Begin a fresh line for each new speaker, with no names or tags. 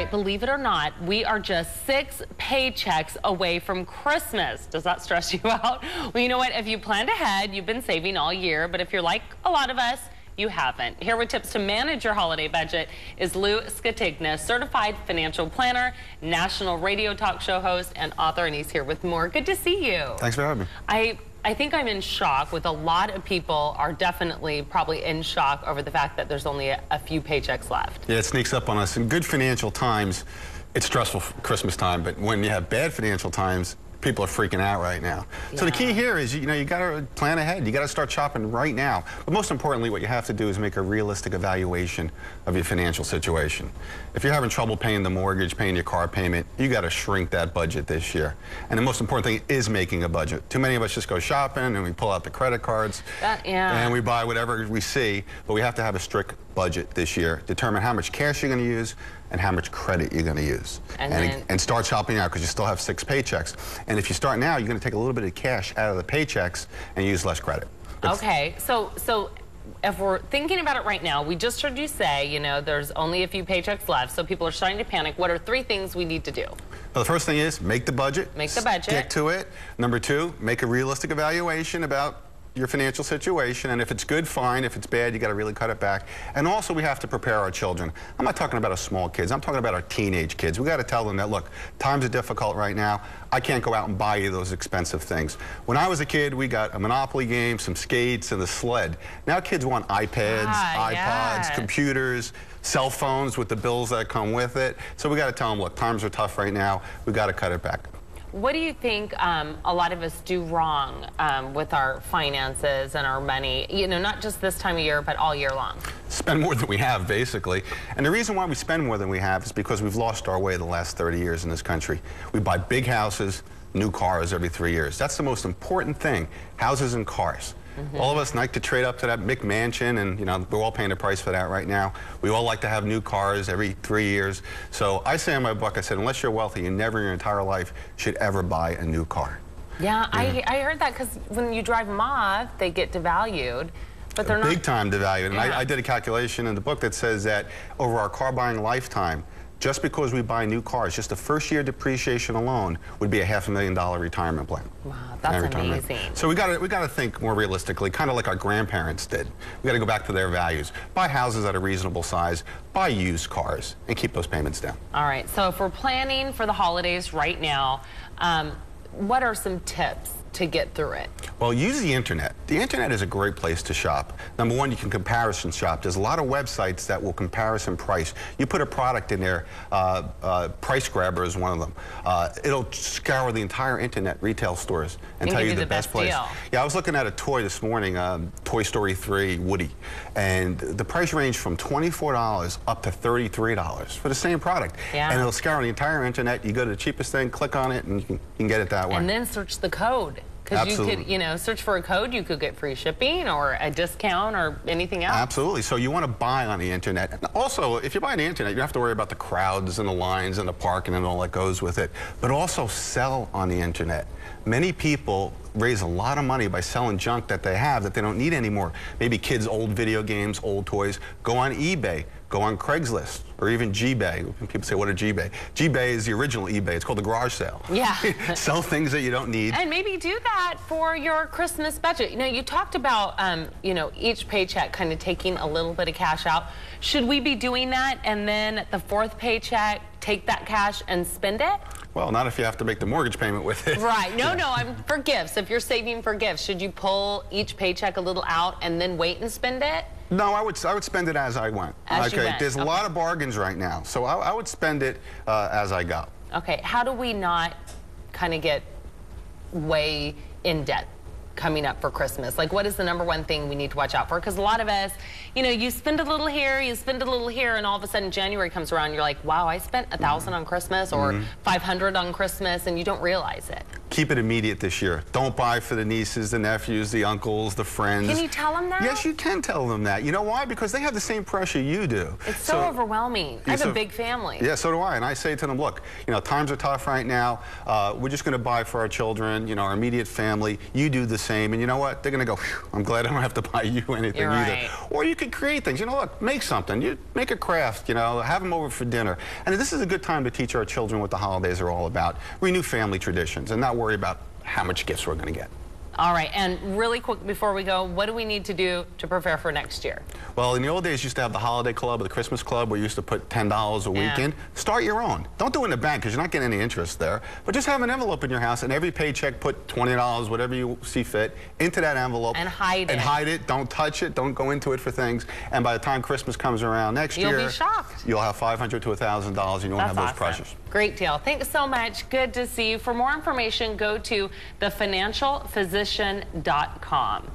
right, believe it or not, we are just 6 paychecks away from Christmas. Does that stress you out? Well, you know what? If you planned ahead, you've been saving all year, but if you're like a lot of us, you haven't. Here with tips to manage your holiday budget is Lou Scatigna, certified financial planner, national radio talk show host, and author, and he's here with more. Good to see you.
Thanks for having me.
I think I'm in shock with a lot of people are definitely probably in shock over the fact that there's only a few paychecks left.
Yeah, it sneaks up on us. In good financial times, it's stressful for Christmas time, but when you have bad financial times, people are freaking out right now. Yeah. So the key here is, you got to plan ahead. You got to start shopping right now. But most importantly, what you have to do is make a realistic evaluation of your financial situation. If you're having trouble paying the mortgage, paying your car payment, you got to shrink that budget this year. And the most important thing is making a budget. Too many of us just go shopping and we pull out the credit cards and we buy whatever we see, but we have to have a strict budget this year. Determine how much cash you're going to use and how much credit you're going to use. And start shopping out because you still have 6 paychecks. And if you start now, you're going to take a little bit of cash out of the paychecks and use less credit.
Okay, so if we're thinking about it right now, we just heard you say, there's only a few paychecks left, so people are starting to panic. What are 3 things we need to do?
Well, the first thing is make the budget.
Make the budget.
Stick to it. Number 2, make a realistic evaluation about your financial situation, and if it's good, fine. If it's bad, you got to really cut it back. And also, we have to prepare our children. I'm not talking about our small kids. I'm talking about our teenage kids. We got to tell them that, look, times are difficult right now. I can't go out and buy you those expensive things. When I was a kid, we got a Monopoly game, some skates, and a sled. Now kids want iPads, iPods, computers, cell phones with the bills that come with it. So we got to tell them, look, times are tough right now. We got to cut it back.
What do you think a lot of us do wrong with our finances and our money, not just this time of year, but all year long?
Spend more than we have, basically. And the reason why we spend more than we have is because we've lost our way the last 30 years in this country. We buy big houses, new cars every 3 years. That's the most important thing, houses and cars. All of us like to trade up to that McMansion, and we're all paying the price for that right now. We all like to have new cars every 3 years. So I say in my book, I said, unless you're wealthy, you never in your entire life should ever buy a new car.
Yeah, I heard that because when you drive them off, they get devalued. But they're not
big time devalued. And I did a calculation in the book that says that over our car buying lifetime, just because we buy new cars, just the first year depreciation alone would be a $500,000 retirement plan.
Wow, that's amazing.
So we got to think more realistically, kind of like our grandparents did. We got to go back to their values. Buy houses at a reasonable size, buy used cars, and keep those payments down.
All right, so if we're planning for the holidays right now, what are some tips to get through it?
Well, use the internet. The internet is a great place to shop. Number 1, you can comparison shop. There's a lot of websites that will comparison price. You put a product in there, Price Grabber is one of them. It'll scour the entire internet retail stores and tell you the best place.
Deal.
Yeah, I was looking at a toy this morning, Toy Story 3 Woody, and the price ranged from $24 up to $33 for the same product.
Yeah.
And it'll scour the entire internet. You go to the cheapest thing, click on it, and you can get it that way.
And then search the code. Because you could, search for a code, you could get free shipping or a discount or anything else.
Absolutely. So you want to buy on the internet. And also, if you buy on the internet, you don't have to worry about the crowds and the lines and the parking and all that goes with it. But also sell on the internet. Many people raise a lot of money by selling junk that they have that they don't need anymore. Maybe kids' old video games, old toys. Go on eBay. Go on Craigslist or even G-Bay. People say, what are G-Bay? G-Bay is the original eBay. It's called the garage sale.
Yeah.
Sell things that you don't need.
And maybe do that for your Christmas budget. You talked about, each paycheck kind of taking a little bit of cash out. Should we be doing that and then at the 4th paycheck, take that cash and spend it?
Well, not if you have to make the mortgage payment with it.
Right. No, I'm for gifts. If you're saving for gifts, should you pull each paycheck a little out and then wait and spend it?
No, I would spend it as I went. There's a lot of bargains right now, so I would spend it as I go.
Okay, how do we not kind of get way in debt coming up for Christmas? Like, what is the #1 thing we need to watch out for? Because a lot of us, you spend a little here, you spend a little here, and all of a sudden January comes around, you're like, wow, I spent $1,000 on Christmas or $500 on Christmas, and you don't realize it.
keep it immediate this year. Don't buy for the nieces, the nephews, the uncles, the friends.
Can you tell them that?
Yes, you can tell them that. You know why? Because they have the same pressure you do.
It's so overwhelming. I have a big family.
Yeah, so do I. And I say to them, look, you know, times are tough right now. We're just going to buy for our children, you know, our immediate family. You do the same. And you know what? They're going to go, I'm glad I don't have to buy you anything either. Or you could create things. You know, look, make something. You make a craft, you know, have them over for dinner. And this is a good time to teach our children what the holidays are all about. Renew family traditions and not worry about how much gifts we're going to get.
All right, and really quick before we go, what do we need to do to prepare for next year?
Well, in the old days, you used to have the holiday club or the Christmas club where you used to put $10 a weekend. Start your own. Don't do it in the bank because you're not getting any interest there. But just have an envelope in your house and every paycheck put $20, whatever you see fit, into that envelope.
And hide it.
And hide it. Don't touch it. Don't go into it for things. And by the time Christmas comes around next year,
you'll be shocked.
You'll have $500 to $1,000 and you won't have those pressures.
Great deal. Thanks so much. Good to see you. For more information, go to thefinancialphysician.com.